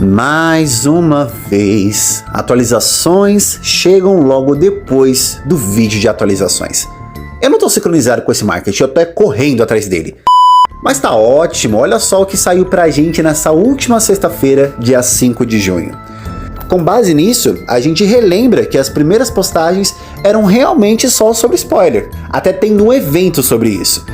Mais uma vez, atualizações chegam logo depois do vídeo de atualizações. Eu não tô sincronizado com esse marketing, eu tô correndo atrás dele. Mas tá ótimo, olha só o que saiu pra gente nessa última sexta-feira, dia 5 de junho. Com base nisso, a gente relembra que as primeiras postagens eram realmente só sobre spoiler, até tendo um evento sobre isso.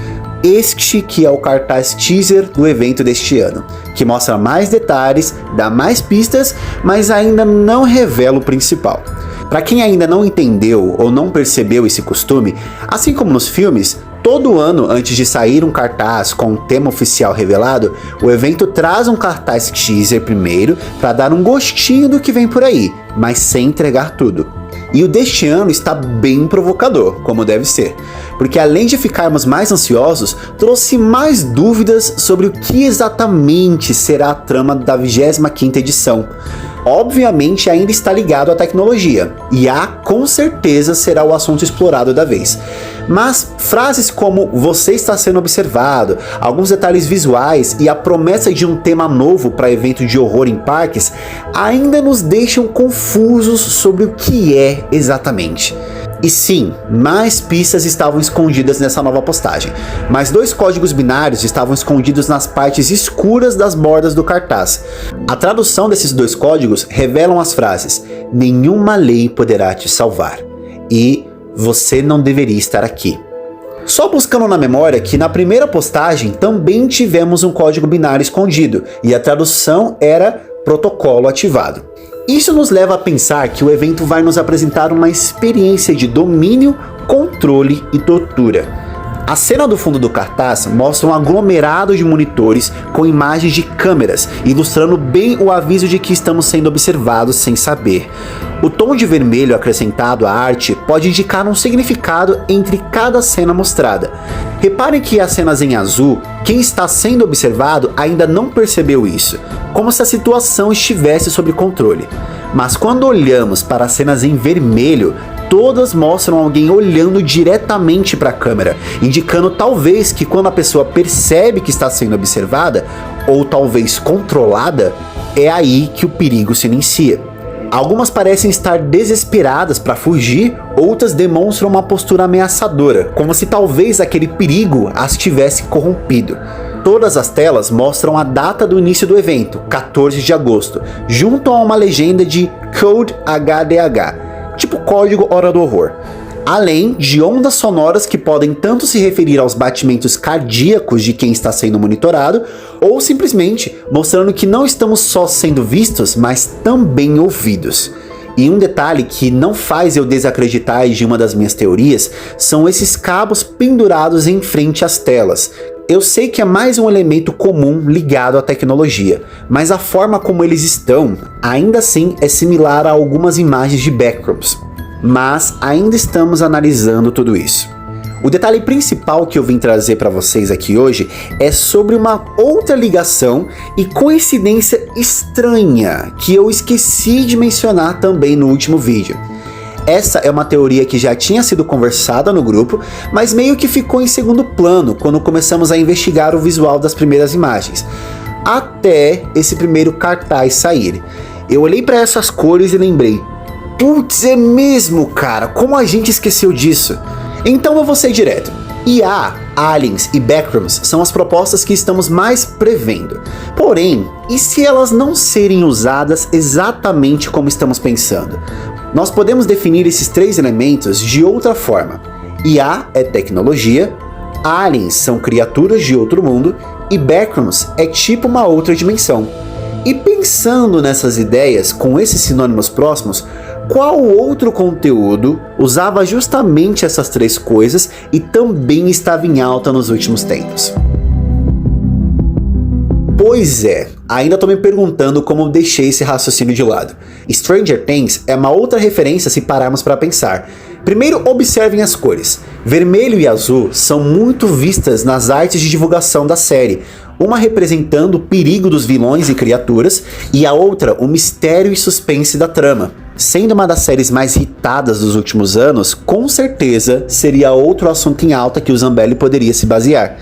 Este que é o cartaz teaser do evento deste ano, que mostra mais detalhes, dá mais pistas, mas ainda não revela o principal. Para quem ainda não entendeu ou não percebeu esse costume, assim como nos filmes, todo ano antes de sair um cartaz com um tema oficial revelado, o evento traz um cartaz teaser primeiro para dar um gostinho do que vem por aí, mas sem entregar tudo. E o deste ano está bem provocador, como deve ser, porque além de ficarmos mais ansiosos, trouxe mais dúvidas sobre o que exatamente será a trama da 25ª edição. Obviamente ainda está ligado à tecnologia, e com certeza será o assunto explorado da vez. Mas frases como "você está sendo observado", alguns detalhes visuais e a promessa de um tema novo para evento de horror em parques ainda nos deixam confusos sobre o que é exatamente. E sim, mais pistas estavam escondidas nessa nova postagem, mas 2 códigos binários estavam escondidos nas partes escuras das bordas do cartaz. A tradução desses 2 códigos revelam as frases "nenhuma lei poderá te salvar" e "você não deveria estar aqui". Só buscando na memória que na primeira postagem também tivemos um código binário escondido e a tradução era "protocolo ativado". Isso nos leva a pensar que o evento vai nos apresentar uma experiência de domínio, controle e tortura. A cena do fundo do cartaz mostra um aglomerado de monitores com imagens de câmeras, ilustrando bem o aviso de que estamos sendo observados sem saber. O tom de vermelho acrescentado à arte pode indicar um significado entre cada cena mostrada. Reparem que as cenas em azul, quem está sendo observado ainda não percebeu isso, como se a situação estivesse sob controle. Mas quando olhamos para as cenas em vermelho, todas mostram alguém olhando diretamente para a câmera, indicando talvez que quando a pessoa percebe que está sendo observada, ou talvez controlada, é aí que o perigo se inicia. Algumas parecem estar desesperadas para fugir, outras demonstram uma postura ameaçadora, como se talvez aquele perigo as tivesse corrompido. Todas as telas mostram a data do início do evento, 14 de agosto, junto a uma legenda de Code HDH, tipo código Hora do Horror. Além de ondas sonoras que podem tanto se referir aos batimentos cardíacos de quem está sendo monitorado, ou simplesmente mostrando que não estamos só sendo vistos, mas também ouvidos. E um detalhe que não faz eu desacreditar de uma das minhas teorias são esses cabos pendurados em frente às telas. Eu sei que é mais um elemento comum ligado à tecnologia, mas a forma como eles estão, ainda assim, é similar a algumas imagens de backrooms. Mas ainda estamos analisando tudo isso. O detalhe principal que eu vim trazer para vocês aqui hoje é sobre uma outra ligação e coincidência estranha que eu esqueci de mencionar também no último vídeo. Essa é uma teoria que já tinha sido conversada no grupo, mas meio que ficou em segundo plano quando começamos a investigar o visual das primeiras imagens, até esse primeiro cartaz sair. Eu olhei para essas cores e lembrei: putz, é mesmo, cara, como a gente esqueceu disso? Então eu vou ser direto. IA, aliens e backrooms são as propostas que estamos mais prevendo. Porém, e se elas não serem usadas exatamente como estamos pensando? Nós podemos definir esses 3 elementos de outra forma. IA é tecnologia, aliens são criaturas de outro mundo e backrooms é tipo uma outra dimensão. E pensando nessas ideias com esses sinônimos próximos, qual outro conteúdo usava justamente essas 3 coisas e também estava em alta nos últimos tempos? Pois é, ainda tô me perguntando como eu deixei esse raciocínio de lado. Stranger Things é uma outra referência se pararmos para pensar. Primeiro, observem as cores. Vermelho e azul são muito vistas nas artes de divulgação da série, uma representando o perigo dos vilões e criaturas, e a outra o mistério e suspense da trama. Sendo uma das séries mais hitadas dos últimos anos, com certeza seria outro assunto em alta que o Zambelli poderia se basear.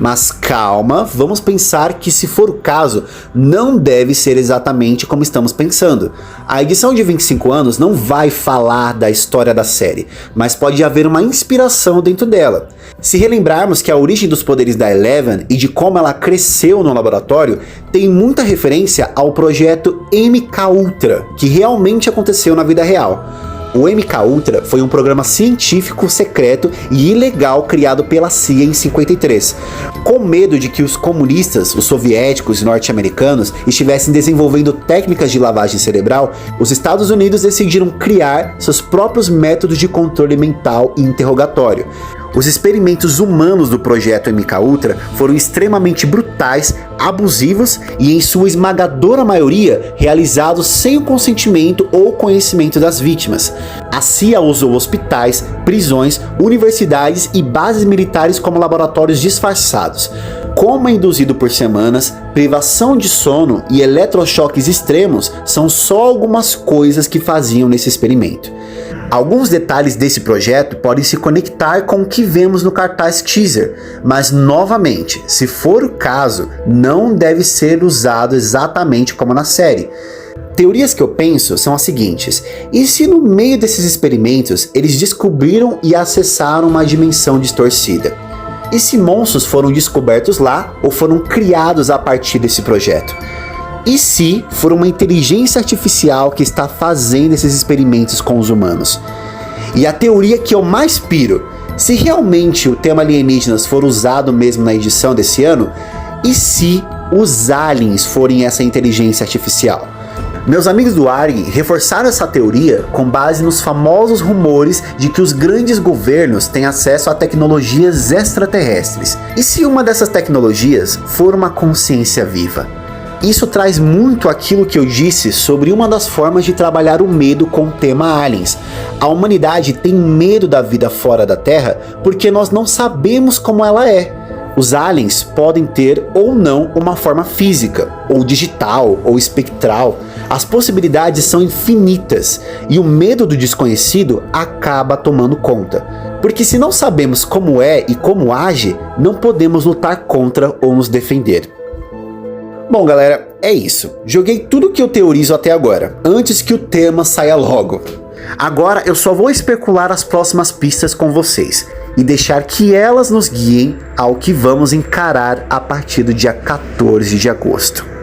Mas calma, vamos pensar que, se for o caso, não deve ser exatamente como estamos pensando. A edição de 25 anos não vai falar da história da série, mas pode haver uma inspiração dentro dela. Se relembrarmos que a origem dos poderes da Eleven e de como ela cresceu no laboratório tem muita referência ao projeto MKUltra, que realmente aconteceu na vida real. O MKUltra foi um programa científico secreto e ilegal criado pela CIA em 53. Com medo de que os comunistas, os soviéticos e norte-americanos estivessem desenvolvendo técnicas de lavagem cerebral, os Estados Unidos decidiram criar seus próprios métodos de controle mental e interrogatório. Os experimentos humanos do projeto MKUltra foram extremamente brutais, abusivos e, em sua esmagadora maioria, realizados sem o consentimento ou conhecimento das vítimas. A CIA usou hospitais, prisões, universidades e bases militares como laboratórios disfarçados. Coma induzido por semanas, privação de sono e eletrochoques extremos são só algumas coisas que faziam nesse experimento. Alguns detalhes desse projeto podem se conectar com o que vemos no cartaz teaser, mas novamente, se for o caso, não deve ser usado exatamente como na série. Teorias que eu penso são as seguintes: e se no meio desses experimentos eles descobriram e acessaram uma dimensão distorcida? E se monstros foram descobertos lá ou foram criados a partir desse projeto? E se for uma inteligência artificial que está fazendo esses experimentos com os humanos? E a teoria que eu mais piro: se realmente o tema alienígenas for usado mesmo na edição desse ano, e se os aliens forem essa inteligência artificial? Meus amigos do ARG reforçaram essa teoria com base nos famosos rumores de que os grandes governos têm acesso a tecnologias extraterrestres. E se uma dessas tecnologias for uma consciência viva? Isso traz muito aquilo que eu disse sobre uma das formas de trabalhar o medo com o tema aliens. A humanidade tem medo da vida fora da Terra porque nós não sabemos como ela é. Os aliens podem ter ou não uma forma física, ou digital, ou espectral. As possibilidades são infinitas e o medo do desconhecido acaba tomando conta. Porque se não sabemos como é e como age, não podemos lutar contra ou nos defender. Bom, galera, é isso. Joguei tudo que eu teorizo até agora, antes que o tema saia logo. Agora eu só vou especular as próximas pistas com vocês e deixar que elas nos guiem ao que vamos encarar a partir do dia 14 de agosto.